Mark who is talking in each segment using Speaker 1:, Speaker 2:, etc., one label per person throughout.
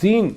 Speaker 1: 3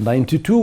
Speaker 1: 92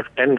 Speaker 2: F10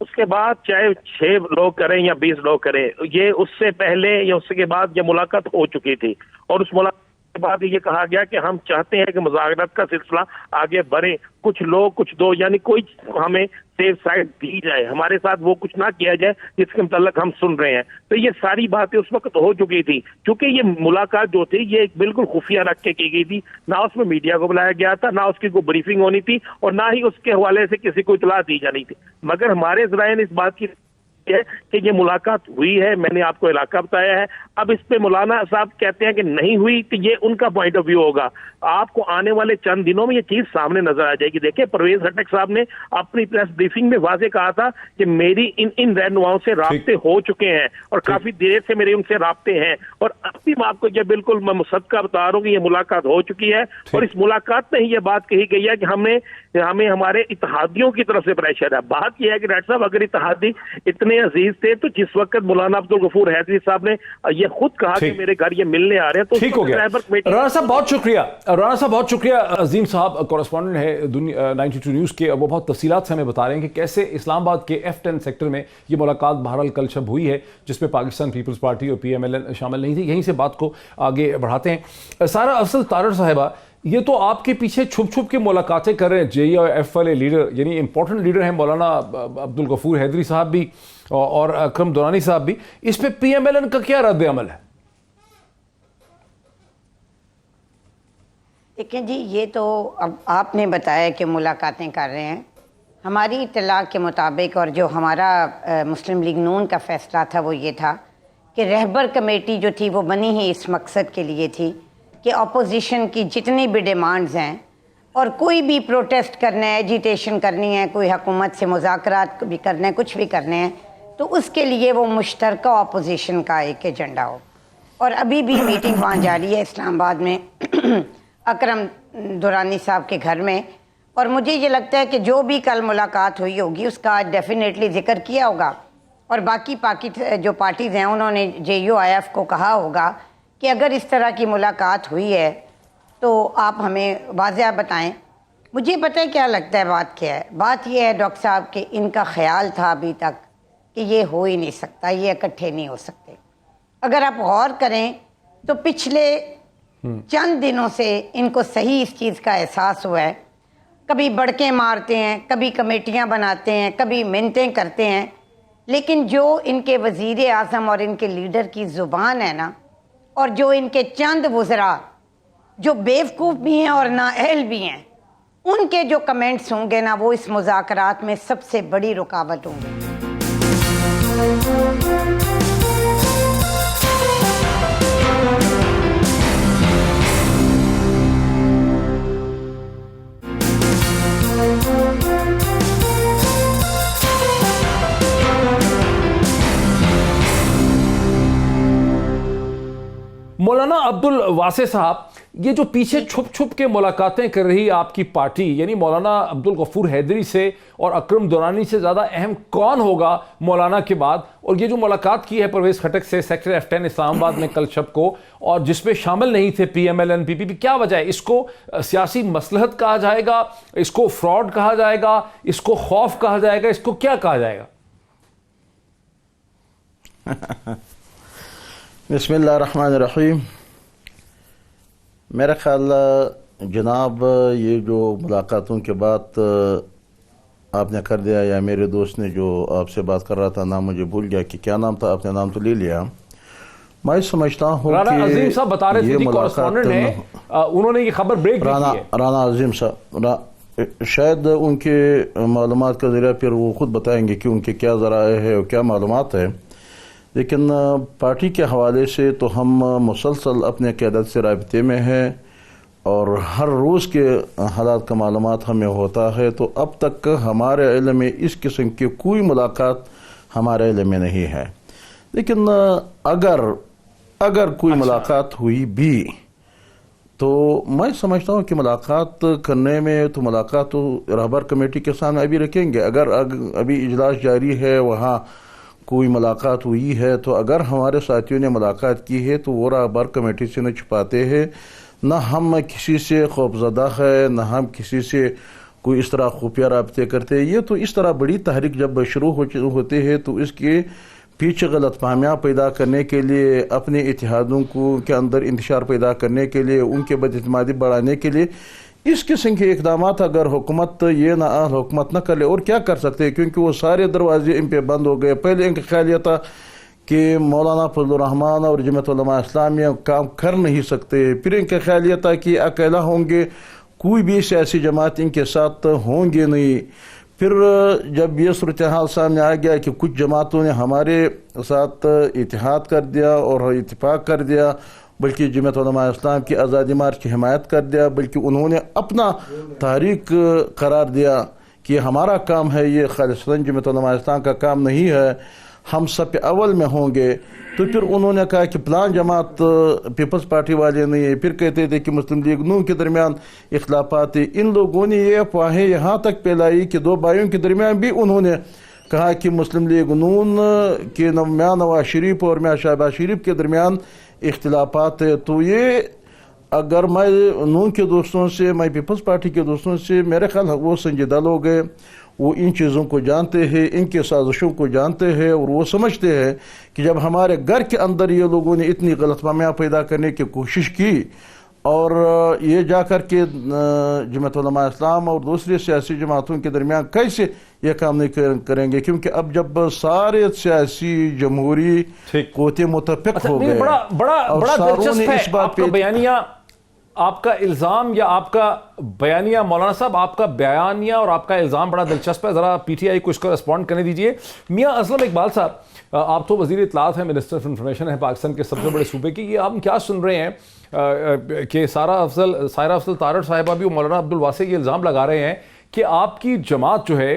Speaker 2: اس کے بعد چاہے 6 لوگ کریں یا 20 لوگ کریں، یہ اس سے پہلے یا اس کے بعد یہ ملاقات ہو چکی تھی، اور اس ملاقات کے بعد یہ کہا گیا کہ ہم چاہتے ہیں کہ مذاکرات کا سلسلہ آگے بڑھے، کچھ لوگ کچھ دو، یعنی کوئی ہمیں سیف سائڈ دی جائے، ہمارے ساتھ وہ کچھ نہ کیا جائے جس کے متعلق ہم سن رہے ہیں. تو یہ ساری باتیں اس وقت ہو چکی تھی، چونکہ یہ ملاقات جو تھی یہ بالکل خفیہ رکھ کے کی گئی تھی، نہ اس میں میڈیا کو بلایا گیا تھا، نہ اس کی کوئی بریفنگ ہونی تھی، اور نہ ہی اس کے حوالے سے کسی کو اطلاع دی جانی تھی. مگر ہمارے ذرائع نے اس بات کی ہے کہ یہ ملاقات ہوئی ہے، میں نے آپ کو علاقہ بتایا ہے. اب اس پہ مولانا صاحب کہتے ہیں کہ نہیں ہوئی، تو یہ ان کا پوائنٹ آف ویو ہوگا. آپ کو آنے والے چند دنوں میں یہ چیز سامنے نظر آ جائے گی. دیکھیں پرویز خٹک صاحب نے اپنی پریس بریفنگ میں واضح کہا تھا کہ میری ان رہنماؤں سے رابطے ہو چکے ہیں اور کافی دیر سے میرے ان سے رابطے ہیں، اور اب بھی میں آپ کو یہ بالکل میں مصدقہ بتا رہا ہوں کہ یہ ملاقات ہو چکی ہے. اور اس ملاقات میں ہی یہ بات کہی گئی ہے کہ ہمیں ہمارے اتحادیوں کی طرف سے پریشر ہے. بات یہ ہے کہ ڈاکٹر صاحب اگر اتحادی اتنے عزیز تھے تو جس وقت مولانا عبدالغفور حیدری صاحب نے یہ خود کہا کہ میرے گھر یہ ملنے آ رہے ہیں، تو
Speaker 1: ٹھیک ہو گیا. رانا صاحب بہت شکریہ، رانا صاحب بہت شکریہ. عظیم صاحب کورسپونڈنٹ ہے 92 نیوز کے، وہ بہت تفصیلات سے ہمیں بتا رہے ہیں کہ کیسے اسلام آباد کے F10 سیکٹر میں یہ ملاقات بہرحال کل شب ہوئی ہے، جس میں پاکستان پیپلز پارٹی اور PMLN شامل نہیں تھی. یہیں سے بات کو آگے بڑھاتے ہیں. سارا افضل تارڑ صاحبہ، یہ تو آپ کے پیچھے چھپ چھپ کے ملاقاتیں کر رہے ہیں JEF والے لیڈر، یعنی امپورٹنٹ لیڈر ہیں مولانا عبدالغفور حیدری صاحب بھی اور اکرم دورانی صاحب بھی. اس پہ PMLN کا کیا رد عمل ہے؟
Speaker 3: دیکھیں جی، یہ تو اب آپ نے بتایا کہ ملاقاتیں کر رہے ہیں. ہماری اطلاع کے مطابق اور جو ہمارا مسلم لیگ نون کا فیصلہ تھا وہ یہ تھا کہ رہبر کمیٹی جو تھی وہ بنی ہی اس مقصد کے لیے تھی کہ اپوزیشن کی جتنی بھی ڈیمانڈز ہیں اور کوئی بھی پروٹیسٹ کرنا ہے، ایجیٹیشن کرنی ہے، کوئی حکومت سے مذاکرات بھی کرنے ہیں، کچھ بھی کرنے ہیں، تو اس کے لیے وہ مشترکہ اپوزیشن کا ایک ایجنڈا ہو. اور ابھی بھی میٹنگ وہاں جاری ہے اسلام آباد میں اکرم دورانی صاحب کے گھر میں. اور مجھے یہ لگتا ہے کہ جو بھی کل ملاقات ہوئی ہوگی اس کا ڈیفینیٹلی ذکر کیا ہوگا، اور باقی جو پارٹیز ہیں انہوں نے JUIF کو کہا ہوگا کہ اگر اس طرح کی ملاقات ہوئی ہے تو آپ ہمیں واضح بتائیں. مجھے پتہ ہے کیا لگتا ہے بات کیا ہے. بات یہ ہے ڈاکٹر صاحب کہ ان کا خیال تھا ابھی تک کہ یہ ہو ہی نہیں سکتا، یہ اکٹھے نہیں ہو سکتے. اگر آپ غور کریں تو پچھلے چند دنوں سے ان کو صحیح اس چیز کا احساس ہوا ہے. کبھی بڑکیں مارتے ہیں، کبھی کمیٹیاں بناتے ہیں، کبھی منتیں کرتے ہیں، لیکن جو ان کے وزیر اعظم اور ان کے لیڈر کی زبان ہے نا، اور جو ان کے چند وزراء جو بیوقوف بھی ہیں اور نااہل بھی ہیں، ان کے جو کمنٹس ہوں گے نا، وہ اس مذاکرات میں سب سے بڑی رکاوٹ ہوں گے.
Speaker 1: مولانا عبدالواسع صاحب، یہ جو پیچھے چھپ چھپ کے ملاقاتیں کر رہی آپ کی پارٹی، یعنی مولانا عبدالغفور حیدری سے اور اکرم دورانی سے زیادہ اہم کون ہوگا مولانا کے بعد؟ اور یہ جو ملاقات کی ہے پرویز خٹک سے سیکٹر F10 اسلام آباد میں کل شب کو، اور جس میں شامل نہیں تھے PMLN PPP، کیا وجہ ہے؟ اس کو سیاسی مصلحت کہا جائے گا، اس کو فراڈ کہا جائے گا، اس کو خوف کہا جائے گا، اس کو کیا کہا جائے گا؟
Speaker 4: بسم اللہ الرحمن الرحیم. میرا خیال جناب یہ جو ملاقاتوں کے بعد آپ نے کر دیا، یا میرے دوست نے جو آپ سے بات کر رہا تھا، نام مجھے بھول گیا کہ کیا نام تھا، آپ نے نام تو لے لیا. میں سمجھتا ہوں
Speaker 1: رانا عظیم صاحب بتا رہے تھے، کورسپونڈنٹ ہیں، انہوں نے یہ خبر بریک کی ہے.
Speaker 4: رانا عظیم صاحب شاید ان کے معلومات کا ذریعہ پھر وہ خود بتائیں گے کہ ان کے کیا ذرائع ہے اور کیا معلومات ہے. لیکن پارٹی کے حوالے سے تو ہم مسلسل اپنے قیادت سے رابطے میں ہیں اور ہر روز کے حالات کا معلومات ہمیں ہوتا ہے. تو اب تک ہمارے علم میں اس قسم کی کوئی ملاقات ہمارے علم میں نہیں ہے. لیکن اگر کوئی ملاقات ہوئی بھی تو میں سمجھتا ہوں کہ ملاقات کرنے میں تو ملاقات تو رہبر کمیٹی کے سامنے ابھی رکھیں گے. اگر ابھی اجلاس جاری ہے، وہاں کوئی ملاقات ہوئی ہے، تو اگر ہمارے ساتھیوں نے ملاقات کی ہے تو وہ رہبر کمیٹی سے نہ چھپاتے ہیں. نہ ہم کسی سے خوفزدہ ہے، نہ ہم کسی سے کوئی اس طرح خفیہ رابطے کرتے ہیں. یہ تو اس طرح بڑی تحریک جب شروع ہوتے ہیں تو اس کے پیچھے غلط فہمیاں پیدا کرنے کے لیے، اپنے اتحادوں کے اندر انتشار پیدا کرنے کے لیے، ان کے بد اعتمادی بڑھانے کے لیے اس قسم کے اقدامات اگر حکومت حکومت نہ کر لے اور کیا کر سکتے ہیں، کیونکہ وہ سارے دروازے ان پہ بند ہو گئے. پہلے ان کا خیال یہ تھا کہ مولانا فضل الرحمان اور جمعیت علماء اسلامیہ کام کر نہیں سکتے، پھر ان کا خیال یہ تھا کہ اکیلا ہوں گے، کوئی بھی سیاسی جماعت ان کے ساتھ ہوں گے نہیں. پھر جب یہ صورتحال سامنے آ گیا کہ کچھ جماعتوں نے ہمارے ساتھ اتحاد کر دیا اور اتفاق کر دیا، بلکہ جمعیت علماء اسلام کی آزادی مارچ کی حمایت کر دیا، بلکہ انہوں نے اپنا تحریک قرار دیا کہ ہمارا کام ہے، یہ خالصتاً جمعیت علماء اسلام کا کام نہیں ہے، ہم سب اول میں ہوں گے. تو پھر انہوں نے کہا کہ پلان جماعت پیپلز پارٹی والے نہیں ہے، پھر کہتے تھے کہ مسلم لیگ نون کے درمیان اختلافات ہیں. ان لوگوں نے یہ افواہیں یہاں تک پھیلائی کہ دو بھائیوں کے درمیان بھی انہوں نے کہا کہ مسلم لیگ نون کے میاں نواز شریف اور میاں شہباز شریف کے درمیان اختلافات ہے. تو یہ اگر میں نون کے دوستوں سے، میں پیپلز پارٹی کے دوستوں سے، میرے خیال وہ سنجیدہ لوگ ہیں، وہ ان چیزوں کو جانتے ہیں، ان کے سازشوں کو جانتے ہیں، اور وہ سمجھتے ہیں کہ جب ہمارے گھر کے اندر یہ لوگوں نے اتنی غلط فہمیاں پیدا کرنے کی کوشش کی اور یہ جا کر کے جمعیت علماء اسلام اور دوسری سیاسی جماعتوں کے درمیان کیسے یہ کام نہیں کریں گے، کیونکہ اب جب سارے سیاسی جمہوری قوتیں متفق ہو گئے.
Speaker 1: بڑا دلچسپ ہے آپ کا بیانیہ، آپ کا الزام یا آپ کا بیانیہ. مولانا صاحب آپ کا بیانیہ اور آپ کا الزام بڑا دلچسپ ہے. ذرا پی ٹی آئی کو اس کو رسپونڈ کرنے دیجئے. میاں اسلم اقبال صاحب، آپ تو وزیر اطلاعات ہیں، منسٹر آف انفارمیشن ہے پاکستان کے سب سے بڑے صوبے کی. یہ ہم کیا سن رہے ہیں کہ سائرہ افضل تارڑ صاحبہ بھی مولانا عبدالواسع یہ الزام لگا رہے ہیں کہ آپ کی جماعت جو ہے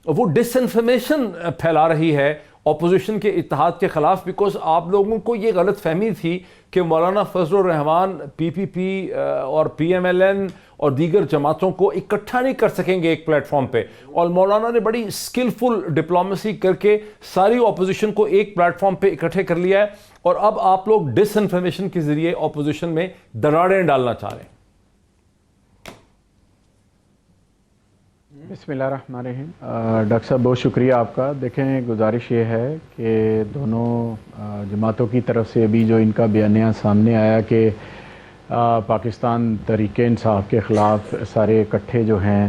Speaker 1: وہ ڈس انفارمیشن پھیلا رہی ہے اپوزیشن کے اتحاد کے خلاف، بیکاز آپ لوگوں کو یہ غلط فہمی تھی کہ مولانا فضل الرحمان پی پی پی اور پی ایم ایل این اور دیگر جماعتوں کو اکٹھا نہیں کر سکیں گے ایک پلیٹ فارم پہ، اور مولانا نے بڑی سکلفل ڈپلومیسی کر کے ساری اپوزیشن کو ایک پلیٹ فارم پہ اکٹھے کر لیا ہے، اور اب آپ لوگ ڈس انفارمیشن کے ذریعے اپوزیشن میں دراڑیں ڈالنا چاہ رہے ہیں.
Speaker 5: بسم اللہ الرحمن الرحیم. ڈاکٹر صاحب بہت شکریہ آپ کا. دیکھیں گزارش یہ ہے کہ دونوں جماعتوں کی طرف سے ابھی جو ان کا بیانیہ سامنے آیا کہ پاکستان تحریک انصاف کے خلاف سارے اکٹھے جو ہیں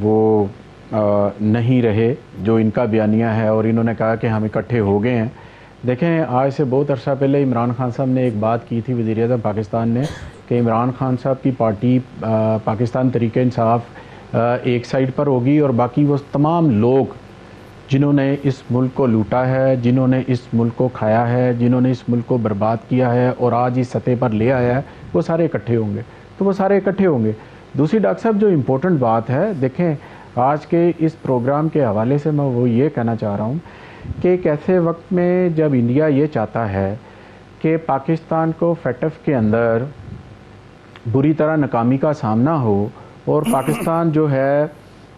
Speaker 5: وہ نہیں رہے، جو ان کا بیانیہ ہے، اور انہوں نے کہا کہ ہم اکٹھے ہو گئے ہیں. دیکھیں آج سے بہت عرصہ پہلے عمران خان صاحب نے ایک بات کی تھی، وزیر اعظم پاکستان نے، کہ عمران خان صاحب کی پارٹی پاکستان تحریک انصاف ایک سائیڈ پر ہوگی، اور باقی وہ تمام لوگ جنہوں نے اس ملک کو لوٹا ہے، جنہوں نے اس ملک کو کھایا ہے، جنہوں نے اس ملک کو برباد کیا ہے اور آج اس سطح پر لے آیا ہے، وہ سارے اکٹھے ہوں گے. تو وہ سارے اکٹھے ہوں گے. دوسری ڈاکٹر صاحب جو امپورٹنٹ بات ہے، دیکھیں آج کے اس پروگرام کے حوالے سے میں وہ یہ کہنا چاہ رہا ہوں کہ ایک ایسے وقت میں جب انڈیا یہ چاہتا ہے کہ پاکستان کو فیٹف کے اندر بری طرح ناکامی کا سامنا ہو اور پاکستان جو ہے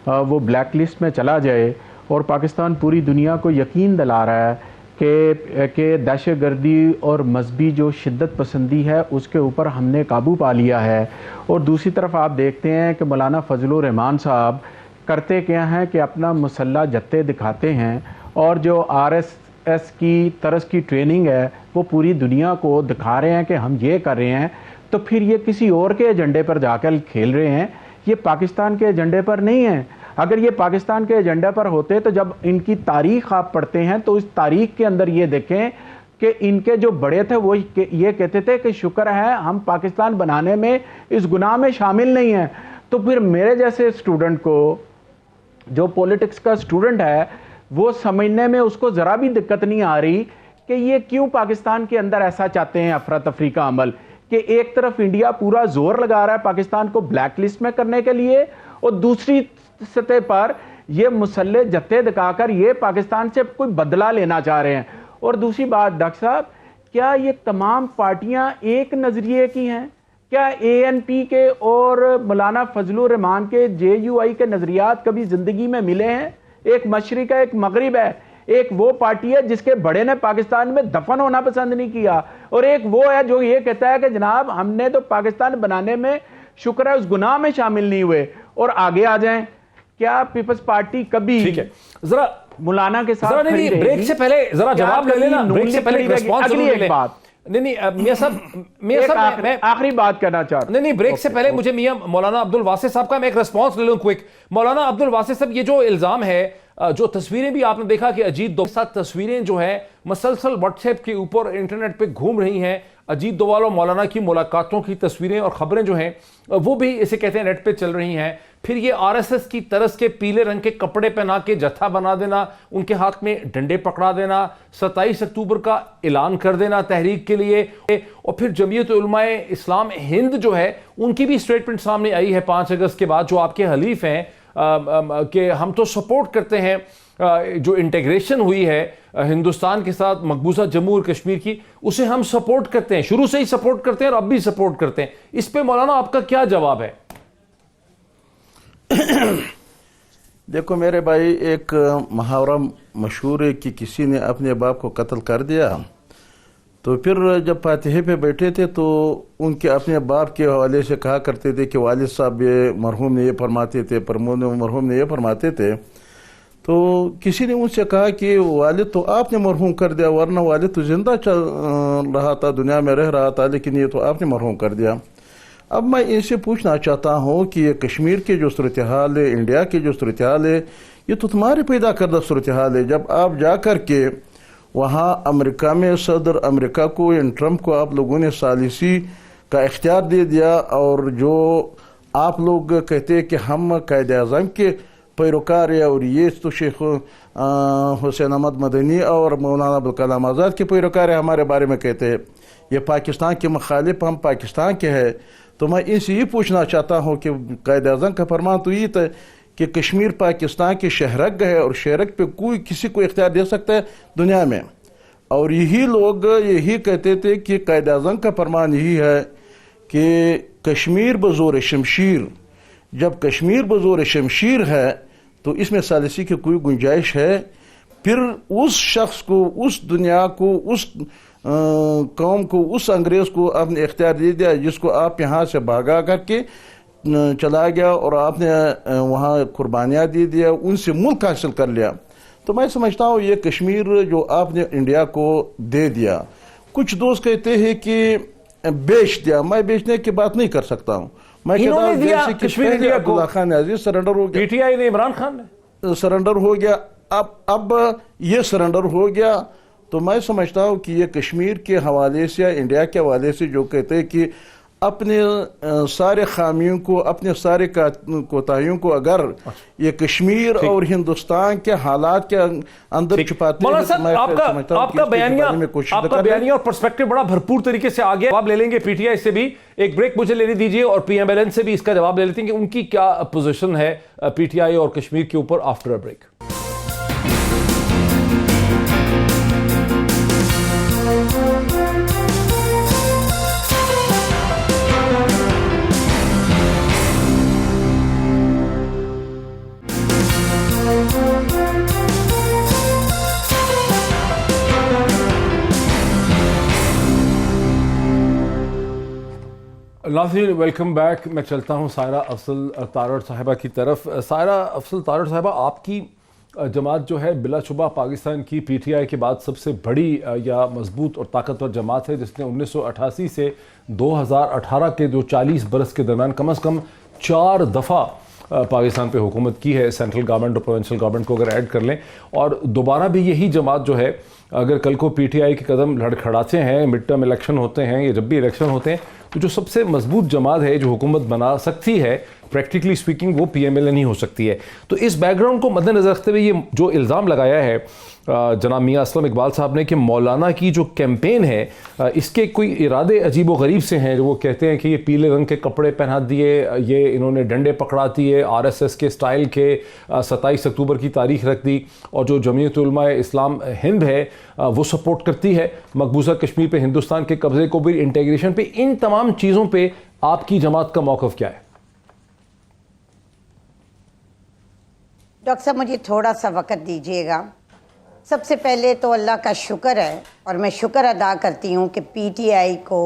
Speaker 5: وہ بلیک لسٹ میں چلا جائے، اور پاکستان پوری دنیا کو یقین دلا رہا ہے کہ دہشت گردی اور مذہبی جو شدت پسندی ہے اس کے اوپر ہم نے قابو پا لیا ہے، اور دوسری طرف آپ دیکھتے ہیں کہ مولانا فضل الرحمان صاحب کرتے کیا ہیں کہ اپنا مسلح جتے دکھاتے ہیں، اور جو آر ایس ایس کی طرز کی ٹریننگ ہے وہ پوری دنیا کو دکھا رہے ہیں کہ ہم یہ کر رہے ہیں. تو پھر یہ کسی اور کے ایجنڈے پر جا کر کھیل رہے ہیں، یہ پاکستان کے ایجنڈے پر نہیں ہیں. اگر یہ پاکستان کے ایجنڈے پر ہوتے تو جب ان کی تاریخ آپ پڑھتے ہیں تو اس تاریخ کے اندر یہ دیکھیں کہ ان کے جو بڑے تھے وہ یہ کہتے تھے کہ شکر ہے ہم پاکستان بنانے میں اس گناہ میں شامل نہیں ہیں. تو پھر میرے جیسے اسٹوڈنٹ کو جو پولیٹکس کا اسٹوڈنٹ ہے وہ سمجھنے میں اس کو ذرا بھی دقت نہیں آ رہی کہ یہ کیوں پاکستان کے اندر ایسا چاہتے ہیں افراتفری کا عمل، کہ ایک طرف انڈیا پورا زور لگا رہا ہے پاکستان کو بلیک لسٹ میں کرنے کے لیے، اور دوسری سطح پر یہ مسلح جتے دکھا کر یہ پاکستان سے کوئی بدلہ لینا چاہ رہے ہیں. اور دوسری بات ڈاکٹر صاحب، کیا یہ تمام پارٹیاں ایک نظریے کی ہیں؟ کیا اے این پی کے اور مولانا فضل الرحمان کے جے یو آئی کے نظریات کبھی زندگی میں ملے ہیں؟ ایک مشرق ہے، ایک مغرب ہے. ایک وہ پارٹی ہے جس کے بڑے نے پاکستان میں دفن ہونا پسند نہیں کیا، اور ایک وہ ہے جو یہ کہتا ہے کہ جناب ہم نے تو پاکستان بنانے میں شکر ہے اس گناہ میں شامل نہیں ہوئے. اور آگے آ جائیں کیا پیپلز پارٹی کبھی
Speaker 1: ٹھیک ہے ذرا
Speaker 5: مولانا کے ساتھ
Speaker 1: نہیں بریک سے پہلے ذرا جواب لے لینا, بریک سے پہلے ریسپانس ضرور لے لیں. نہیں میاں صاحب میں
Speaker 5: آخری بات کرنا چاہتا ہوں.
Speaker 1: نہیں بریک سے پہلے مجھے میاں مولانا عبد الواسع صاحب کا میں ایک ریسپانس لے لوں کوئک. مولانا عبد الواسع صاحب یہ جو الزام ہے, جو تصویریں بھی آپ نے دیکھا کہ اجیت دووال کے ساتھ تصویریں جو ہیں مسلسل واٹس ایپ کے اوپر انٹرنیٹ پہ گھوم رہی ہیں, اجیت دووال اور مولانا کی ملاقاتوں کی تصویریں اور خبریں جو ہیں وہ بھی اسے کہتے ہیں نیٹ پہ چل رہی ہیں. پھر یہ آر ایس ایس کی طرز کے پیلے رنگ کے کپڑے پہنا کے جتھا بنا دینا, ان کے ہاتھ میں ڈنڈے پکڑا دینا, 27 اکتوبر کا اعلان کر دینا تحریک کے لیے, اور پھر جمعیت علماء اسلام ہند جو ہے ان کی بھی اسٹیٹمنٹ سامنے آئی ہے 5 اگست کے بعد, جو آپ کے حلیف ہیں, کہ ہم تو سپورٹ کرتے ہیں جو انٹیگریشن ہوئی ہے ہندوستان کے ساتھ مقبوضہ جموں اور کشمیر کی, اسے ہم سپورٹ کرتے ہیں, شروع سے ہی سپورٹ کرتے ہیں اور اب بھی سپورٹ کرتے ہیں. اس پہ مولانا آپ کا کیا جواب ہے؟
Speaker 4: دیکھو میرے بھائی, ایک محاورہ مشہور ہے کہ کسی نے اپنے باپ کو قتل کر دیا, تو پھر جب فاتحے پہ بیٹھے تھے تو ان کے اپنے باپ کے حوالے سے کہا کرتے تھے کہ والد صاحب یہ مرحوم نے یہ فرماتے تھے, مرحوم نے یہ فرماتے تھے. تو کسی نے ان سے کہا کہ والد تو آپ نے مرحوم کر دیا, ورنہ والد تو زندہ چل رہا تھا, دنیا میں رہ رہا تھا, لیکن یہ تو آپ نے مرحوم کر دیا. اب میں ان سے پوچھنا چاہتا ہوں کہ یہ کشمیر کے جو صورتحال ہے, انڈیا کی جو صورتحال ہے, یہ تو تمہارے پیدا کردہ صورتحال ہے. جب آپ جا کر کے وہاں امریکہ میں صدر امریکہ کو ٹرمپ کو آپ لوگوں نے ثالثی کا اختیار دے دیا, اور جو آپ لوگ کہتے ہیں کہ ہم قائد اعظم کے پیروکار ہیں, اور یہ تو شیخ حسین احمد مدنی اور مولانا ابوالکلام آزاد کے پیروکار ہیں, ہمارے بارے میں کہتے ہیں یہ پاکستان کے مخالف, ہم پاکستان کے ہیں. تو میں ان سے یہ پوچھنا چاہتا ہوں کہ قائد اعظم کا فرمان تو یہ تھا کہ کشمیر پاکستان کی شہرک ہے, اور شہرک پہ کوئی کسی کو اختیار دے سکتا ہے دنیا میں, اور یہی لوگ یہی کہتے تھے کہ قائد اعظم کا فرمان یہی ہے کہ کشمیر بزور شمشیر. جب کشمیر بزور شمشیر ہے تو اس میں ثالثی کی کوئی گنجائش ہے؟ پھر اس شخص کو, اس دنیا کو, اس قوم کو, اس انگریز کو آپ نے اختیار دے دیا جس کو آپ یہاں سے بھاگا کر کے چلا گیا, اور آپ نے وہاں قربانیاں دے دیا, ان سے ملک حاصل کر لیا. تو میں سمجھتا ہوں یہ کشمیر جو آپ نے انڈیا کو دے دیا, کچھ دوست کہتے ہیں کہ بیچ دیا, میں بیچنے کی بات نہیں کر سکتا ہوں. میں کہتا ہوں جیسے کہ پہلے عبداللہ خان عزیز سرنڈر ہو گیا,
Speaker 1: پی ٹی آئی نے عمران خان نے
Speaker 4: سرنڈر ہو گیا, اب یہ سرنڈر ہو گیا. تو میں سمجھتا ہوں کہ یہ کشمیر کے حوالے سے یا انڈیا کے حوالے سے جو کہتے ہیں کہ اپنے سارے خامیوں کو, اپنے سارے کوتاہیوں کو اگر یہ کشمیر اور ہندوستان کے حالات کے اندر چھپاتے ہیں,
Speaker 1: آپ کا بیانیہ اور پرسپیکٹو بڑا بھرپور طریقے سے آگے. جواب لے لیں گے پی ٹی آئی سے بھی, ایک بریک مجھے لینے دیجیے, اور پی ایم ایل این سے بھی اس کا جواب لے لیتے ہیں کہ ان کی کیا پوزیشن ہے پی ٹی آئی اور کشمیر کے اوپر آفٹر اے بریک. ناظرین ویلکم بیک. میں چلتا ہوں سائرہ افضل تارڑ صاحبہ کی طرف. سائرہ افضل تارڑ صاحبہ, آپ کی جماعت جو ہے بلا شبہ پاکستان کی پی ٹی آئی کے بعد سب سے بڑی یا مضبوط اور طاقتور جماعت ہے, جس نے 1988 سے 2018 کے جو 40 برس کے درمیان کم از کم 4 دفعہ پاکستان پہ حکومت کی ہے, سینٹرل گورنمنٹ اور پروونشل گورنمنٹ کو اگر ایڈ کر لیں. اور دوبارہ بھی یہی جماعت جو ہے اگر کل کو پی ٹی آئی کے قدم لڑکھڑاتے ہیں, مڈ ٹرم الیکشن ہوتے ہیں یا جب بھی الیکشن ہوتے ہیں, تو جو سب سے مضبوط جماعت ہے جو حکومت بنا سکتی ہے پریکٹیکلی سپیکنگ, وہ پی ایم ایل این ہی ہو سکتی ہے. تو اس بیک گراؤنڈ کو مد نظر رکھتے ہوئے یہ جو الزام لگایا ہے جناب میاں اسلم اقبال صاحب نے کہ مولانا کی جو کیمپین ہے اس کے کوئی ارادے عجیب و غریب سے ہیں, جو وہ کہتے ہیں کہ یہ پیلے رنگ کے کپڑے پہنا دیے, یہ انہوں نے ڈنڈے پکڑا دیے, آر ایس ایس کے سٹائل کے, 27 اکتوبر کی تاریخ رکھ دی, اور جو جمعیت علماء اسلام ہند ہے وہ سپورٹ کرتی ہے مقبوضہ کشمیر پہ ہندوستان کے قبضے کو بھی, انٹیگریشن پہ. ان تمام چیزوں پہ آپ کی جماعت کا موقف کیا ہے؟
Speaker 3: ڈاکٹر صاحب مجھے تھوڑا سا وقت دیجیے گا. سب سے پہلے تو اللہ کا شکر ہے, اور میں شکر ادا کرتی ہوں کہ پی ٹی آئی کو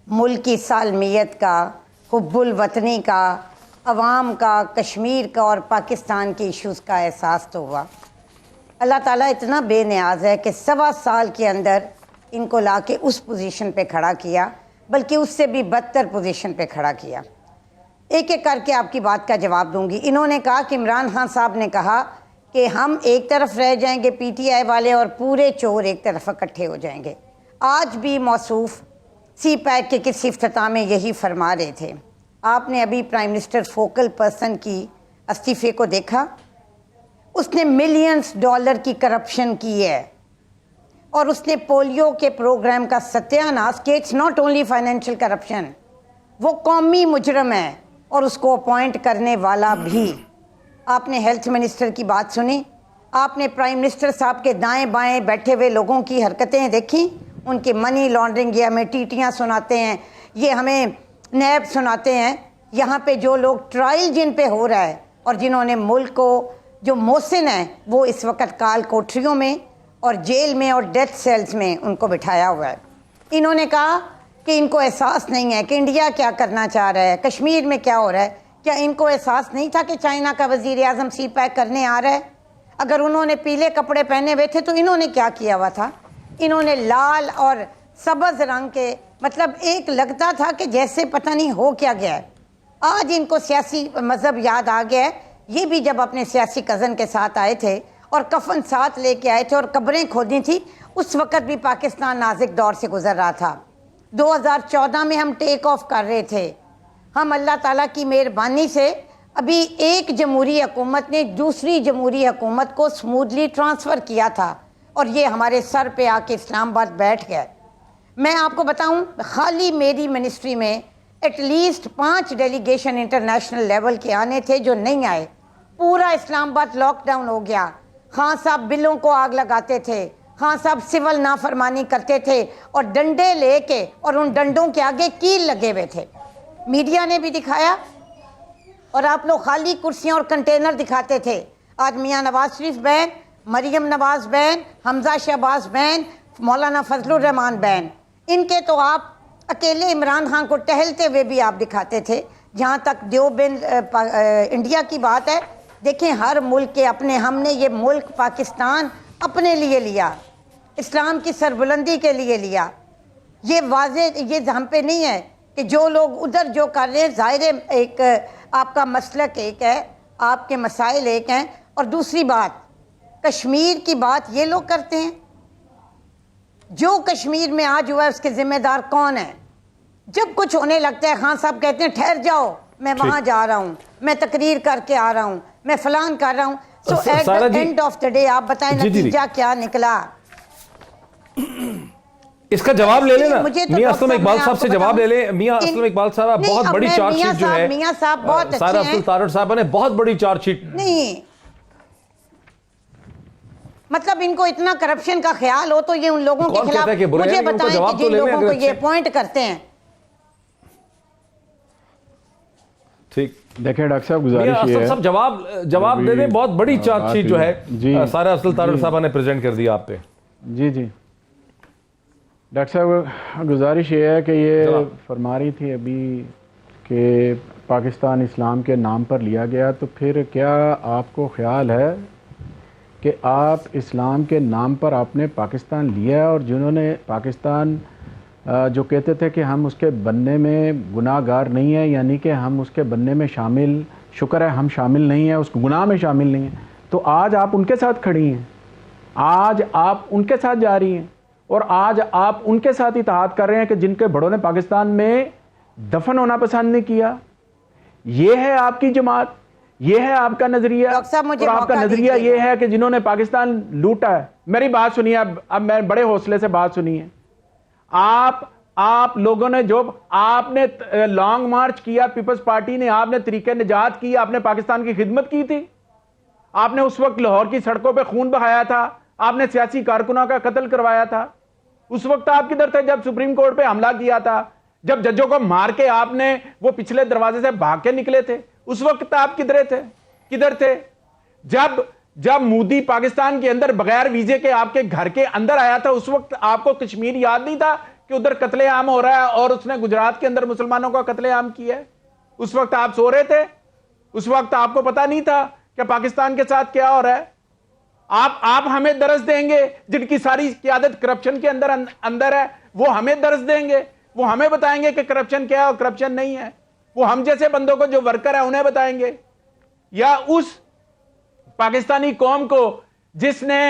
Speaker 3: ملک کی سالمیت کا, حب الوطنی کا عوام کا، کشمیر کا اور پاکستان کے ایشوز کا احساس تو ہوا۔ اللہ تعالیٰ اتنا بے نیاز ہے کہ 1.25 سال کے اندر ان کو لا کے اس پوزیشن پہ کھڑا کیا، بلکہ اس سے بھی بدتر پوزیشن پہ کھڑا کیا۔ ایک ایک کر کے آپ کی بات کا جواب دوں گی۔ انہوں نے کہا کہ عمران خان صاحب نے کہا کہ ہم ایک طرف رہ جائیں گے پی ٹی آئی والے اور پورے چور ایک طرف اکٹھے ہو جائیں گے۔ آج بھی موصوف سی پیک کے کسی افتتاح میں یہی فرما رہے تھے۔ آپ نے ابھی پرائم منسٹر فوکل پرسن کی استعفے کو دیکھا؟ اس نے ملینز ڈالر کی کرپشن کی ہے، اور اس نے پولیو کے پروگرام کا ستیہ ناش کہ it's not only financial corruption, وہ قومی مجرم ہے اور اس کو اپوائنٹ کرنے والا بھی۔ آپ نے ہیلتھ منسٹر کی بات سنی؟ آپ نے پرائم منسٹر صاحب کے دائیں بائیں بیٹھے ہوئے لوگوں کی حرکتیں دیکھی؟ ان کی منی لانڈرنگ، یہ ہمیں ٹیٹیاں سناتے ہیں، یہ ہمیں نیب سناتے ہیں۔ یہاں پہ جو لوگ ٹرائل جن پہ ہو رہا ہے اور جنہوں نے ملک کو، جو محسن ہیں وہ اس وقت کال کوٹریوں میں اور جیل میں اور ڈیتھ سیلز میں ان کو بٹھایا ہوا ہے۔ انہوں نے کہا کہ ان کو احساس نہیں ہے کہ انڈیا کیا کرنا چاہ رہا ہے، کشمیر میں کیا ہو رہا ہے۔ کیا ان کو احساس نہیں تھا کہ چائنا کا وزیر اعظم سی پیک کرنے آ رہا ہے؟ اگر انہوں نے پیلے کپڑے پہنے ہوئے تھے تو انہوں نے کیا کیا ہوا تھا؟ انہوں نے لال اور سبز رنگ کے، مطلب ایک لگتا تھا کہ جیسے پتہ نہیں ہو کیا گیا ہے۔ آج ان کو سیاسی مذہب یاد آ گیا ہے۔ یہ بھی جب اپنے سیاسی کزن کے ساتھ آئے تھے اور کفن ساتھ لے کے آئے تھے اور قبریں کھودی تھی، اس وقت بھی پاکستان نازک دور سے گزر رہا تھا۔ 2014 میں ہم ٹیک آف کر رہے تھے۔ ہم اللہ تعالیٰ کی مہربانی سے ابھی ایک جمہوری حکومت نے دوسری جمہوری حکومت کو سموتھلی ٹرانسفر کیا تھا، اور یہ ہمارے سر پہ آ کے اسلام آباد بیٹھ گئے۔ میں آپ کو بتاؤں، خالی میری منسٹری میں at least 5 delegation international level کے آنے تھے جو نہیں آئے۔ پورا اسلام آباد لاک ڈاؤن ہو گیا۔ خان صاحب بلوں کو آگ لگاتے تھے، خان صاحب سول نافرمانی کرتے تھے اور ڈنڈے لے کے، اور ان ڈنڈوں کے آگے کیل لگے ہوئے تھے۔ میڈیا نے بھی دکھایا، اور آپ لوگ خالی کرسیاں اور کنٹینر دکھاتے تھے۔ آج میاں نواز شریف بین، مریم نواز بین، حمزہ شہباز بین، مولانا فضل الرحمان بین، ان کے تو آپ اکیلے عمران خان کو ٹہلتے ہوئے بھی آپ دکھاتے تھے۔ جہاں تک دیوبند انڈیا کی بات ہے، دیکھیں ہر ملک کے اپنے، ہم نے یہ ملک پاکستان اپنے لیے لیا، اسلام کی سربلندی کے لیے لیا۔ یہ واضح، یہ ہم پہ نہیں ہے کہ جو لوگ ادھر جو کر رہے ہیں، ظاہر ہے ایک آپ کا مسلک ایک ہے، آپ کے مسائل ایک ہیں، اور دوسری بات کشمیر کی بات یہ لوگ کرتے ہیں۔ جو کشمیر میں آج ہوا ہے اس کے ذمہ دار کون ہیں؟ جب کچھ ہونے لگتا ہے خان صاحب کہتے ہیں ٹھہر جاؤ، میں وہاں جا رہا ہوں، میں تقریر کر کے آ رہا ہوں، میں فلان کر رہا ہوں۔ So at the end of the day آپ بتائیں نتیجہ کیا نکلا؟
Speaker 1: اس کا جواب لے لینا میاں اسلم اقبال صاحب سے، جواب لے لیں۔ میاں اسلم اقبال صاحب بہت بڑی چارج شیٹ جو ہے،
Speaker 3: میاں صاحب بہت
Speaker 1: سارا
Speaker 3: اچھے ہیں،
Speaker 1: تارڑ صاحب نے بہت بڑی چارج شیٹ،
Speaker 3: نہیں مطلب ان کو اتنا کرپشن کا خیال ہو تو یہ ان لوگوں کے خلاف مجھے بتائیں کہ جن لوگوں کو یہ اپوائنٹ کرتے ہیں۔
Speaker 1: ٹھیک،
Speaker 5: دیکھیں ڈاکٹر صاحب گزارش یہ ہے،
Speaker 1: سب جواب دے دیں۔ بہت بڑی چارج شیٹ جو ہے سارا افضل تارڑ صاحب نے پریزنٹ کر دیا آپ پہ۔
Speaker 5: جی ڈاکٹر صاحب گزارش یہ ہے کہ یہ فرما رہی تھی ابھی کہ پاکستان اسلام کے نام پر لیا گیا، تو پھر کیا آپ کو خیال ہے کہ آپ اسلام کے نام پر آپ نے پاکستان لیا، اور جنہوں نے پاکستان جو کہتے تھے کہ ہم اس کے بننے میں گناہ گار نہیں ہیں، یعنی کہ ہم اس کے بننے میں شامل، شکر ہے ہم شامل نہیں ہیں، اس گناہ میں شامل نہیں ہیں، تو آج آپ ان کے ساتھ کھڑی ہیں، آج آپ ان کے ساتھ جا رہی ہیں، اور آج آپ ان کے ساتھ اتحاد کر رہے ہیں کہ جن کے بڑوں نے پاکستان میں دفن ہونا پسند نہیں کیا۔ یہ ہے آپ کی جماعت، یہ ہے آپ کا نظریہ، اور آپ کا نظریہ یہ ہے کہ جنہوں نے پاکستان لوٹا ہے۔ میری بات سنیے، اب میں بڑے حوصلے سے بات سنیے۔ آپ لوگوں نے جو آپ نے لانگ مارچ کیا، پیپلز پارٹی نے، آپ نے طریق نجات کی، آپ نے پاکستان کی خدمت کی تھی، آپ نے اس وقت لاہور کی سڑکوں پہ خون بہایا تھا، آپ نے سیاسی کارکنوں کا قتل کروایا تھا۔ اس وقت آپ کدھر تھے جب سپریم کورٹ پہ حملہ کیا تھا، جب ججوں کو مار کے آپ نے وہ پچھلے دروازے سے بھاگ کے نکلے تھے؟ اس وقت آپ کدھر تھے جب مودی پاکستان کے اندر بغیر ویزے کے آپ کے گھر کے اندر آیا تھا؟ اس وقت آپ کو کشمیر یاد نہیں تھا کہ ادھر قتل عام ہو رہا ہے اور اس نے گجرات کے اندر مسلمانوں کا قتل عام کیا ہے؟ اس وقت آپ سو رہے تھے؟ اس وقت آپ کو پتا نہیں تھا کہ پاکستان کے ساتھ کیا ہو رہا ہے؟ آپ ہمیں درس دیں گے جن کی ساری قیادت کرپشن کے اندر ہے، وہ ہمیں درس دیں گے، وہ ہمیں بتائیں گے کہ کرپشن کیا ہے اور کرپشن نہیں ہے، وہ ہم جیسے بندوں کو جو ورکر ہے انہیں بتائیں گے، یا اس پاکستانی قوم کو جس نے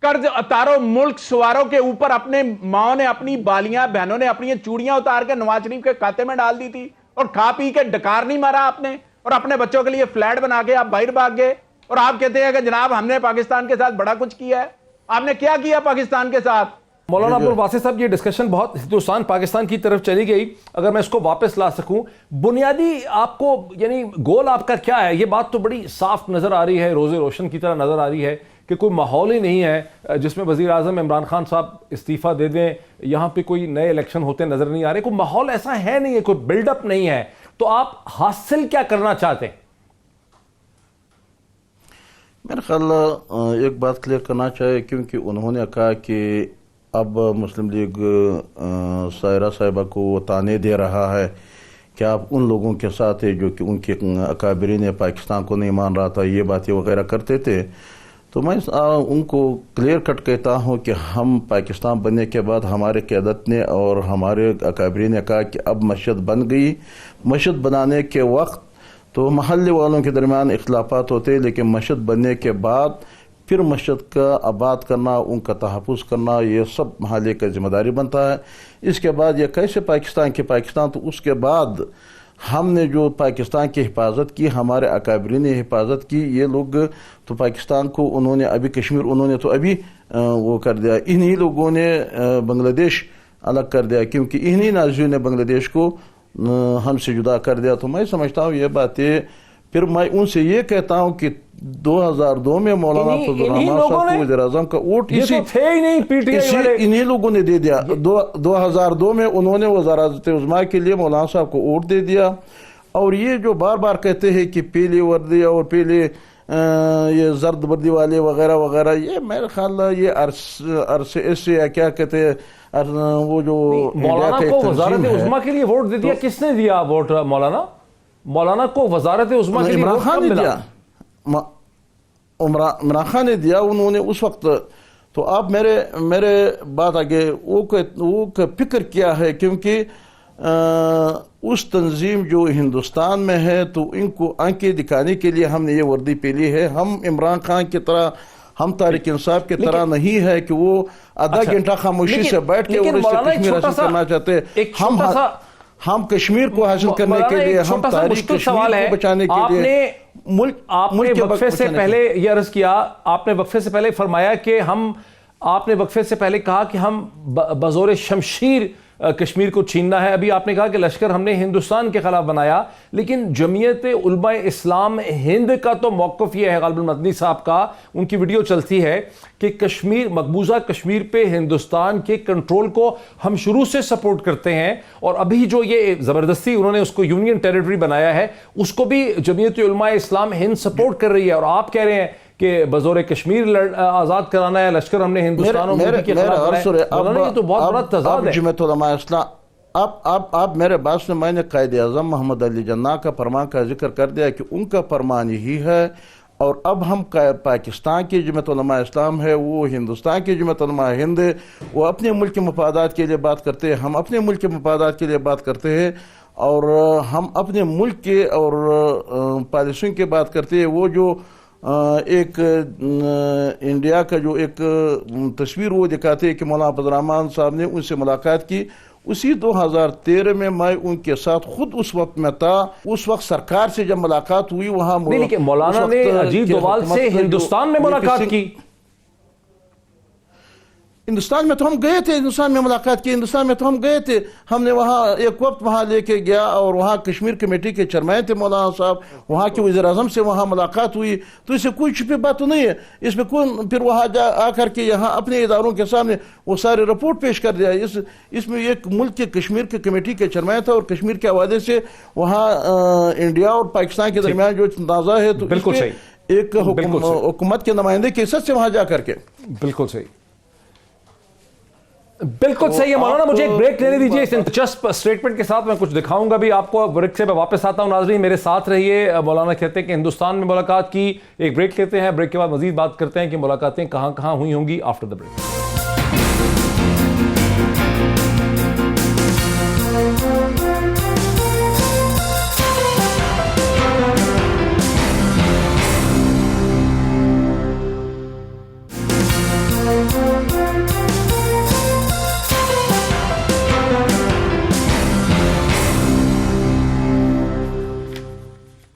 Speaker 5: قرض اتارو ملک سواروں کے اوپر اپنے ماں نے اپنی بالیاں بہنوں نے اپنی چوڑیاں اتار کے نواز شریف کے کھاتے میں ڈال دی تھی اور کھا پی کے ڈکار نہیں مارا آپ نے، اور اپنے بچوں کے لیے فلیٹ بنا کے آپ باہر بھاگ گئے اور آپ کہتے ہیں کہ جناب ہم نے پاکستان کے ساتھ بڑا کچھ کیا ہے۔ آپ نے کیا کیا پاکستان کے ساتھ؟
Speaker 1: مولانا عبدالباسط صاحب، یہ ڈسکشن بہت ہندوستان پاکستان کی طرف چلی گئی، اگر میں اس کو واپس لا سکوں، بنیادی آپ کو یعنی گول آپ کا کیا ہے؟ یہ بات تو بڑی صاف نظر آ رہی ہے، روز روشن کی طرح نظر آ رہی ہے کہ کوئی ماحول ہی نہیں ہے جس میں وزیر اعظم عمران خان صاحب استعفیٰ دے دیں، یہاں پہ کوئی نئے الیکشن ہوتے نظر نہیں آ رہے، کوئی ماحول ایسا ہے نہیں ہے، کوئی بلڈ اپ نہیں ہے، تو آپ حاصل کیا کرنا چاہتے ہیں؟
Speaker 4: میرا خیال ایک بات کلیئر کرنا چاہیے، کیونکہ انہوں نے کہا کہ اب مسلم لیگ سائرہ صاحبہ کو وہ طعنے دے رہا ہے کہ آپ ان لوگوں کے ساتھ جو کہ ان کے اکابرین پاکستان کو نہیں مان رہا تھا، یہ باتیں وغیرہ کرتے تھے، تو میں ان کو کلیئر کٹ کہتا ہوں کہ ہم پاکستان بننے کے بعد ہمارے قیادت نے اور ہمارے اکابرین نے کہا کہ اب مسجد بن گئی، مسجد بنانے کے وقت تو محلے والوں کے درمیان اختلافات ہوتے، لیکن مسجد بننے کے بعد پھر مسجد کا آباد کرنا، ان کا تحفظ کرنا، یہ سب محلے کا ذمہ داری بنتا ہے۔ اس کے بعد یہ کیسے پاکستان تو اس کے بعد ہم نے جو پاکستان کی حفاظت کی، ہمارے اکابرین نے حفاظت کی، یہ لوگ تو پاکستان کو انہوں نے ابھی کشمیر انہوں نے تو ابھی وہ کر دیا، انہی لوگوں نے بنگلہ دیش الگ کر دیا، کیونکہ انہی نازیوں نے بنگلہ دیش کو ہم سے جدا کر دیا۔ تو میں سمجھتا ہوں یہ باتیں، پھر میں ان سے یہ کہتا ہوں کہ 2002 میں مولانا فضل الرحمان صاحب کو وزیر اعظم کا ووٹ انہی لوگوں نے دے دیا۔ 2002 میں انہوں نے وزارت عظمیٰ کے لیے مولانا صاحب کو ووٹ دے دیا، اور یہ جو بار بار کہتے ہیں کہ پیلی وردی اور پیلی یہ زرد وردی والے وغیرہ وغیرہ، یہ میرے خیال یہ RCS یا کیا کہتے ہیں، وہ جو
Speaker 1: مولانا کو وزارت عظمیٰ کے لیے ووٹ دے دیا، کس نے دیا ووٹ؟ مولانا کو وزارت عظمیٰ کے لیے
Speaker 4: عمران خان نے دیا، عمران خان نے دیا انہوں نے اس وقت۔ تو آپ میرے بات آگے وہ فکر کیا ہے، کیونکہ اس تنظیم جو ہندوستان میں ہے تو ان کو آنکھیں دکھانے کے لیے ہم نے یہ وردی پہلی ہے۔ ہم عمران خان کی طرح، ہم تحریک انصاف کی طرح نہیں ہے کہ وہ آدھا گھنٹہ خاموشی سے بیٹھ کے اور اس سے کشمیر حاصل کرنا چاہتے ہیں۔ ہم کشمیر کو حاصل کرنے کے لیے، ہم تاریخ کشمیر کو بچانے کے لیے
Speaker 1: آپ نے وقفے سے پہلے یہ عرض کیا، آپ نے وقفے سے پہلے فرمایا کہ آپ نے وقفے سے پہلے کہا کہ ہم بزور شمشیر کشمیر کو چھیننا ہے۔ ابھی آپ نے کہا کہ لشکر ہم نے ہندوستان کے خلاف بنایا، لیکن جمعیت علماء اسلام ہند کا تو موقف یہ ہے، غالب المدنی صاحب کا، ان کی ویڈیو چلتی ہے کہ کشمیر، مقبوضہ کشمیر پہ ہندوستان کے کنٹرول کو ہم شروع سے سپورٹ کرتے ہیں، اور ابھی جو یہ زبردستی انہوں نے اس کو یونین ٹیریٹری بنایا ہے، اس کو بھی جمعیت علماء اسلام ہند سپورٹ کر رہی ہے، اور آپ کہہ رہے ہیں کہ بزور کشمیر آزاد کرانا ہے، لشکر ہم نے ہندوستان اور ملک کے خلاف بنایا ہے۔ یہ تو بہت بڑا تضاد ہے۔
Speaker 4: جمعیت علماء اسلام، آپ میرے بات سے، میں نے قائد اعظم محمد علی جناح کا فرمان کا ذکر کر دیا کہ ان کا فرمان یہی ہے، اور اب ہم پاکستان کی جمعیت علماء اسلام ہے، وہ ہندوستان کی جمعیت علماء ہند ہے، وہ اپنے ملک کے مفادات کے لیے بات کرتے ہیں، ہم اپنے ملک کے مفادات کے لیے بات کرتے ہیں، اور ہم اپنے ملک کے اور پالیسیوں کی بات کرتے ہیں۔ وہ جو ایک انڈیا کا جو ایک تصویر وہ دکھاتے ہیں کہ مولانا فضل الرحمان صاحب نے ان سے ملاقات کی، اسی 2013 میں ان کے ساتھ خود اس وقت میں تھا۔ اس وقت سرکار سے جب ملاقات ہوئی وہاں
Speaker 1: مولانا نے اجیت دوال سے ہندوستان میں ملاقات کی،
Speaker 4: ہندوستان میں تو ہم گئے تھے، ہندوستان میں ملاقات کی، ہندوستان میں تو ہم گئے تھے، ہم نے وہاں ایک وقت وہاں لے کے گیا، اور وہاں کشمیر کمیٹی کے چیئرمین تھے مولانا صاحب، وہاں کے وزیر اعظم سے وہاں ملاقات ہوئی، تو اس سے کوئی چھپی بات تو نہیں ہے۔ اس میں کون پھر وہاں آ کر کے یہاں اپنے اداروں کے سامنے وہ سارے رپورٹ پیش کر دیا۔ اس میں ایک ملک کے کشمیر کے کمیٹی کے چیئرمین تھا، اور کشمیر کے حوالے سے وہاں انڈیا اور پاکستان کے درمیان جو تنازع ہے، تو
Speaker 1: بالکل صحیح،
Speaker 4: ایک حکومت کے نمائندے کے حصے سے وہاں جا کر کے
Speaker 1: بالکل صحیح۔ بالکل صحیح ہے مولانا, مجھے ایک بریک لینے دیجیے. اس دلچسپ اسٹیٹمنٹ کے ساتھ میں کچھ دکھاؤں گا بھی آپ کو. بریک سے میں واپس آتا ہوں. ناظرین میرے ساتھ رہیے. مولانا کہتے ہیں کہ ہندوستان میں ملاقات کی. ایک بریک لیتے ہیں, بریک کے بعد مزید بات کرتے ہیں کہ ملاقاتیں کہاں کہاں ہوئی ہوں گی. After the break.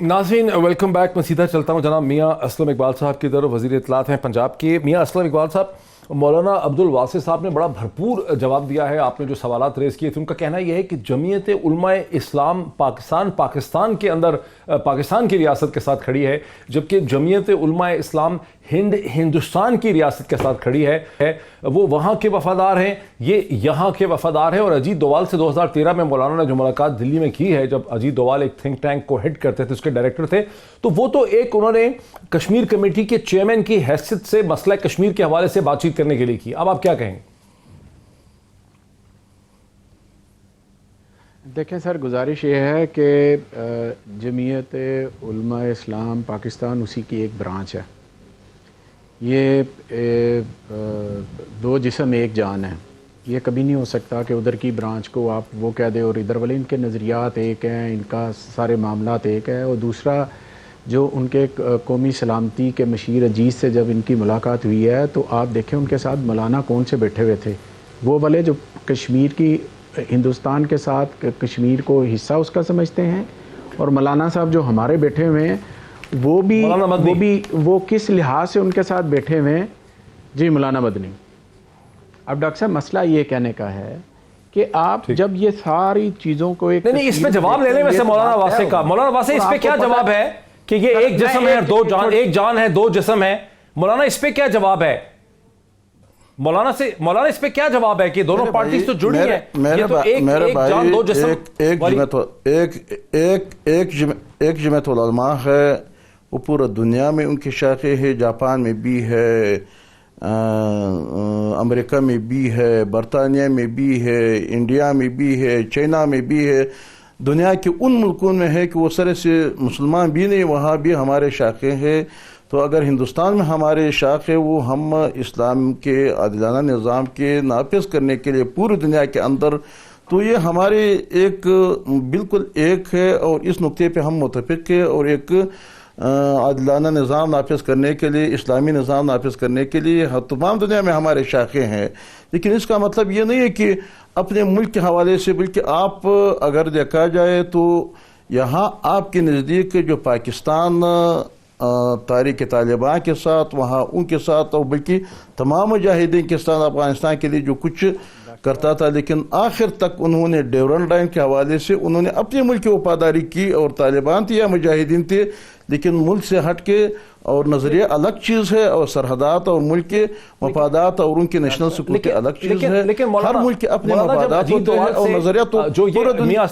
Speaker 1: ناظرین ویلکم بیک. میں سیدھا چلتا ہوں جناب میاں اسلم اقبال صاحب کی طرف. وزیر اطلاعات ہیں پنجاب کے. میاں اسلم اقبال صاحب, مولانا عبدالواسع صاحب نے بڑا بھرپور جواب دیا ہے. آپ نے جو سوالات ریز کیے تھے ان کا کہنا یہ ہے کہ جمعیت علماء اسلام پاکستان کے اندر پاکستان کی ریاست کے ساتھ کھڑی ہے, جبکہ جمعیت علماء اسلام ہندوستان کی ریاست کے ساتھ کھڑی ہے. وہ وہاں کے وفادار ہیں, یہ یہاں کے وفادار ہیں. اور اجیت دوال سے 2013 میں مولانا نے جو ملاقات دلی میں کی ہے, جب اجیت دوال ایک تھنک ٹینک کو ہیڈ کرتے تھے, اس کے ڈائریکٹر تھے, تو وہ تو ایک انہوں نے کشمیر کمیٹی کے چیئرمین کی حیثیت سے مسئلہ کشمیر کے حوالے سے بات چیت کرنے کے لیے کی. اب آپ کیا کہیں گے؟
Speaker 5: دیکھیں سر, گزارش یہ ہے کہ جمعیت علماء اسلام پاکستان اسی کی ایک برانچ ہے. یہ دو جسم ایک جان ہے. یہ کبھی نہیں ہو سکتا کہ ادھر کی برانچ کو آپ وہ کہہ دیں اور ادھر والے. ان کے نظریات ایک ہیں, ان کا سارے معاملات ایک ہے. اور دوسرا جو ان کے قومی سلامتی کے مشیر اجیت سے جب ان کی ملاقات ہوئی ہے تو آپ دیکھیں ان کے ساتھ مولانا کون سے بیٹھے ہوئے تھے. وہ والے جو کشمیر کی ہندوستان کے ساتھ کشمیر کو حصہ اس کا سمجھتے ہیں, اور مولانا صاحب جو ہمارے بیٹھے ہوئے ہیں وہ کس لحاظ سے ان کے ساتھ بیٹھے ہوئے ہیں. جی مولانا مدنی. اب ڈاکٹر صاحب مسئلہ یہ کہنے کا ہے کہ آپ جب یہ ساری چیزوں کو ایک
Speaker 1: نہیں اس پہ جواب لے لیں ویسے مولانا واسع کا. مولانا واسع اس پہ کیا جواب ہے کہ یہ ایک جسم ہے دو جان, ایک جان ہے دو جسم ہے. مولانا اس پہ کیا جواب ہے؟ مولانا اس پہ کیا جواب ہے کہ دونوں پارٹیز تو جڑی ہیں؟
Speaker 4: میرے بھائی ایک جمعیت العلماء ہے, وہ پورا دنیا میں ان کی شاخیں ہے. جاپان میں بھی ہے, امریکہ میں بھی ہے, برطانیہ میں بھی ہے, انڈیا میں بھی ہے, چائنا میں بھی ہے. دنیا کے ان ملکوں میں ہے کہ وہ سرے سے مسلمان بھی نہیں, وہاں بھی ہمارے شاخیں ہیں. تو اگر ہندوستان میں ہمارے شاخ ہے وہ ہم اسلام کے عادلانہ نظام کے نافذ کرنے کے لیے پوری دنیا کے اندر, تو یہ ہمارے ایک بالکل ایک ہے اور اس نقطے پہ ہم متفق ہیں. اور ایک عادلانہ نظام نافذ کرنے کے لیے, اسلامی نظام نافذ کرنے کے لیے تمام دنیا میں ہمارے شاخیں ہیں. لیکن اس کا مطلب یہ نہیں ہے کہ اپنے ملک کے حوالے سے, بلکہ آپ اگر دیکھا جائے تو یہاں آپ کے نزدیک جو پاکستان تاریخ طالبان کے ساتھ, وہاں ان کے ساتھ, اور بلکہ تمام مجاہدین کے ساتھ افغانستان کے لیے جو کچھ کرتا تھا, لیکن آخر تک انہوں نے ڈیورنڈ لائن کے حوالے سے انہوں نے اپنے ملک کی وفاداری کی. اور طالبان تھے یا مجاہدین تھے, لیکن ملک سے ہٹ کے, اور نظریہ الگ چیز ہے, اور سرحدات اور ملک کے مفادات اور ان کی نیشنل سیکورٹی الگ چیز ہے. ہر ملک کے اپنے مفادات ہوتے ہیں اور نظریہ. تو
Speaker 1: میاں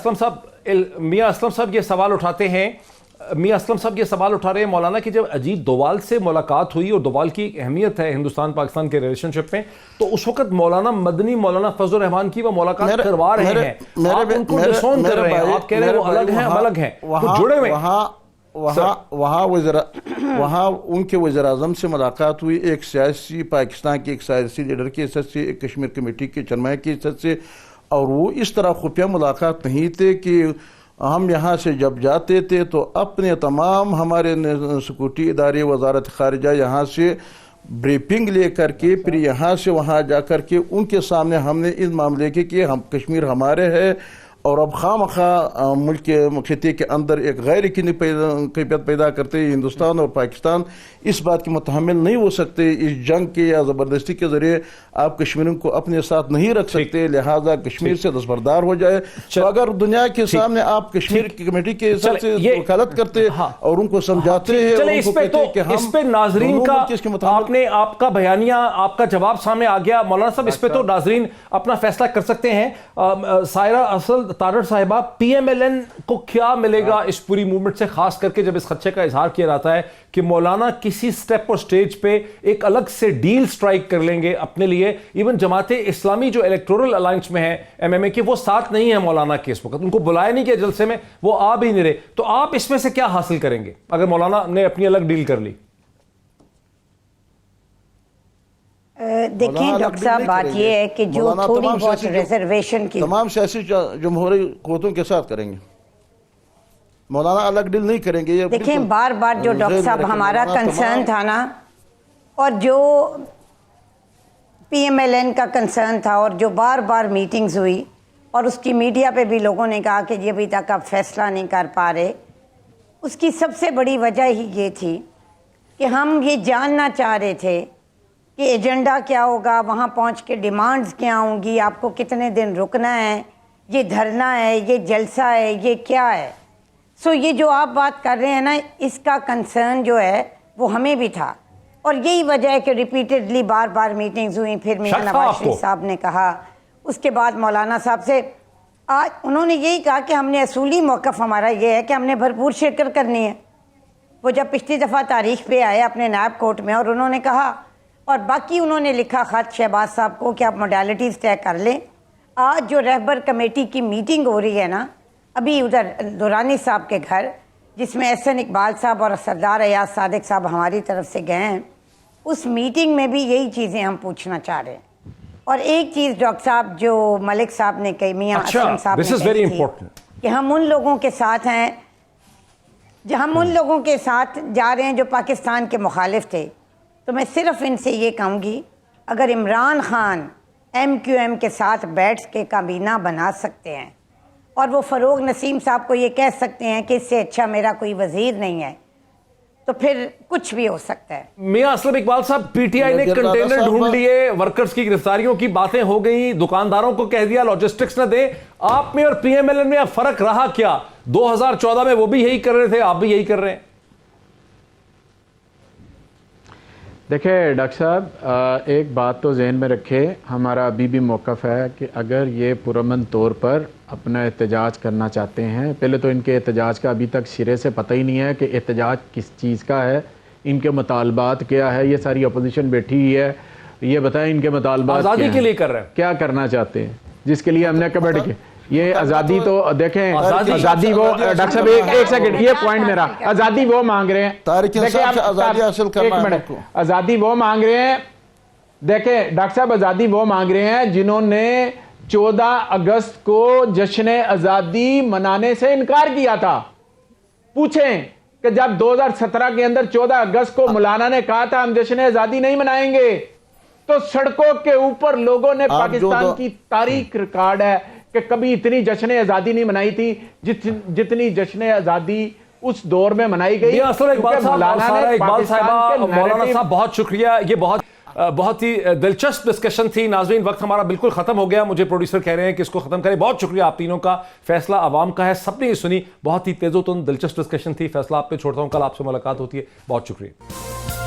Speaker 1: اسلم صاحب یہ سوال اٹھاتے ہیں, میاں اسلم صاحب یہ سوال اٹھا رہے ہیں مولانا کہ جب اجیت دوال سے ملاقات ہوئی, اور دوال کی اہمیت ہے ہندوستان پاکستان کے ریلیشن شپ میں, تو اس وقت مولانا مدنی مولانا فضل الرحمان کی وہ ملاقات کروا رہے ہیں, آپ ان کو ڈسون کر رہے ہیں, آپ کہہ رہے ہیں وہ الگ ہیں, ہم الگ ہیں, وہ جڑے ہوئے.
Speaker 4: وہاں ان کے وزیر اعظم سے ملاقات ہوئی, ایک سیاسی پاکستان کے ایک سیاسی لیڈر کی حیثیت سے, ایک کشمیر کمیٹی کے چیئرمین کی حیثیت سے. اور وہ اس طرح خفیہ ملاقات نہیں تھے کہ ہم یہاں سے جب جاتے تھے تو اپنے تمام ہمارے سیکورٹی ادارے, وزارت خارجہ یہاں سے بریفنگ لے کر کے پھر یہاں سے وہاں جا کر کے ان کے سامنے ہم نے اس معاملے کے کہ ہم کشمیر ہمارے ہے, اور اب خواہ ملک کے خطے کے اندر ایک غیر یقینی کیفیت پیدا کرتے ہیں. ہندوستان اور پاکستان اس بات کے متحمل نہیں ہو سکتے, اس جنگ کے یا زبردستی کے ذریعے آپ کشمیروں کو اپنے ساتھ نہیں رکھ سکتے, لہٰذا کشمیر سے دستبردار ہو جائے. تو اگر دنیا کے سامنے آپ کشمیر کی کمیٹی کے حساب سے وکالت کرتے اور ان کو سمجھاتے ہیں,
Speaker 1: چلے اس پہ ناظرین کا آپ کا بیانیہ, آپ کا جواب سامنے آ گیا. مولانا صاحب اس پہ تو ناظرین اپنا فیصلہ کر سکتے ہیں. سائرہ اصل تارڑ صاحبہ, پی ایم ایل این کو کیا ملے گا اس پوری موومنٹ سے, خاص کر کے جب اس خدشے کا اظہار کیا جاتا ہے کہ مولانا کسی سٹیپ اور سٹیج پہ ایک الگ سے ڈیل سٹرائک کر لیں گے اپنے لیے. ایون جماعت اسلامی جو الیکٹورل الائنس میں ہے MMA کی, وہ ساتھ نہیں ہے مولانا کے اس وقت, ان کو بلایا نہیں گیا جلسے میں, وہ آ بھی نہیں رہے. تو آپ اس میں سے کیا حاصل کریں گے اگر مولانا نے اپنی الگ ڈیل کر لی؟
Speaker 3: دیکھیں ڈاکٹر صاحب, بات یہ ہے کہ جو تھوڑی بہت ریزرویشن کی
Speaker 4: تمام سیاسی جمہوری قوتوں کے ساتھ کریں گے, مولانا الگ ڈیل نہیں کریں گے.
Speaker 3: دیکھیں بار بار جو ڈاکٹر صاحب ہمارا کنسرن تھا نا, اور جو PMLN کا کنسرن تھا, اور جو بار بار میٹنگز ہوئی, اور اس کی میڈیا پہ بھی لوگوں نے کہا کہ یہ ابھی تک آپ فیصلہ نہیں کر پا رہے, اس کی سب سے بڑی وجہ ہی یہ تھی کہ ہم یہ جاننا چاہ رہے تھے کہ ایجنڈا کیا ہوگا, وہاں پہنچ کے ڈیمانڈز کیا ہوں گی, آپ کو کتنے دن رکنا ہے, یہ دھرنا ہے, یہ جلسہ ہے, یہ کیا ہے. سو یہ جو آپ بات کر رہے ہیں نا, اس کا کنسرن جو ہے وہ ہمیں بھی تھا, اور یہی وجہ ہے کہ ریپیٹڈلی بار بار میٹنگز ہوئیں. پھر میاں نواز شریف صاحب نے کہا, اس کے بعد مولانا صاحب سے آج انہوں نے یہی کہا کہ ہم نے اصولی موقف ہمارا یہ ہے کہ ہم نے بھرپور شرکت کرنی ہے. وہ جب پچھلی دفعہ تاریخ پہ آئے اپنے نائب کورٹ میں, اور انہوں نے کہا, اور باقی انہوں نے لکھا خط شہباز صاحب کو کہ آپ موڈیلٹیز طے کر لیں. آج جو رہبر کمیٹی کی میٹنگ ہو رہی ہے نا ابھی ادھر دورانی صاحب کے گھر, جس میں احسن اقبال صاحب اور سردار ایاز صادق صاحب ہماری طرف سے گئے ہیں, اس میٹنگ میں بھی یہی چیزیں ہم پوچھنا چاہ رہے ہیں. اور ایک چیز ڈاکٹر صاحب جو ملک صاحب نے کہی, میاں اسلم صاحب نے کہی کہ ہم ان لوگوں کے ساتھ ہیں, ہم ان لوگوں کے ساتھ جا رہے ہیں جو پاکستان کے مخالف تھے. تو میں صرف ان سے یہ کہوں گی, اگر عمران خان MQM کے ساتھ بیٹھ کے کابینہ بنا سکتے ہیں, اور وہ فروغ نسیم صاحب کو یہ کہہ سکتے ہیں کہ اس سے اچھا میرا کوئی وزیر نہیں ہے, تو پھر کچھ بھی ہو سکتا ہے.
Speaker 1: میاں اسلم اقبال صاحب, PTI نے کنٹینر ڈھونڈ لیے, ورکرز کی گرفتاریوں کی باتیں ہو گئیں, دکانداروں کو کہہ دیا لاجسٹکس نہ دیں. آپ میں اور PMLN میں فرق رہا کیا؟ 2014 میں وہ بھی یہی کر رہے تھے, آپ بھی یہی کر رہے ہیں.
Speaker 5: دیکھیں ڈاکٹر صاحب, ایک بات تو ذہن میں رکھے, ہمارا ابھی بھی موقف ہے کہ اگر یہ پرامن طور پر اپنا احتجاج کرنا چاہتے ہیں, پہلے تو ان کے احتجاج کا ابھی تک سرے سے پتہ ہی نہیں ہے کہ احتجاج کس چیز کا ہے, ان کے مطالبات کیا ہے. یہ ساری اپوزیشن بیٹھی ہوئی ہے, یہ بتائیں ان کے مطالبات
Speaker 1: آزادی کے لیے کر رہے ہیں,
Speaker 5: کیا کرنا چاہتے ہیں, جس کے لیے ہم نے کمیٹی کی. یہ آزادی تو دیکھیں, آزادی وہ ڈاکٹر صاحب ایک سیکنڈ, یہ پوائنٹ میرا, آزادی وہ مانگ رہے ہیں, آزادی وہ مانگ رہے ہیں, دیکھیں ڈاکٹر صاحب آزادی وہ مانگ رہے ہیں جنہوں نے 14 اگست کو جشن آزادی منانے سے انکار کیا تھا. پوچھیں کہ جب 2017 کے اندر 14 اگست کو مولانا نے کہا تھا ہم جشن آزادی نہیں منائیں گے, تو سڑکوں کے اوپر لوگوں نے, پاکستان کی تاریخ ریکارڈ ہے کہ کبھی اتنی جشن آزادی نہیں منائی تھی جتنی جشن آزادی اس دور میں منائی گئی.
Speaker 1: اقبال صاحبہ, مولانا صاحب بہت شکریہ, یہ بہت ہی دلچسپ ڈسکشن تھی. ناظرین وقت ہمارا بالکل ختم ہو گیا, مجھے پروڈیوسر کہہ رہے ہیں کہ اس کو ختم کریں. بہت شکریہ آپ تینوں کا, فیصلہ عوام کا ہے, سب نے یہ سنی, بہت ہی تیز و تند دلچسپ ڈسکشن تھی. فیصلہ آپ پہ چھوڑتا ہوں, کل آپ سے ملاقات ہوتی ہے. بہت شکریہ.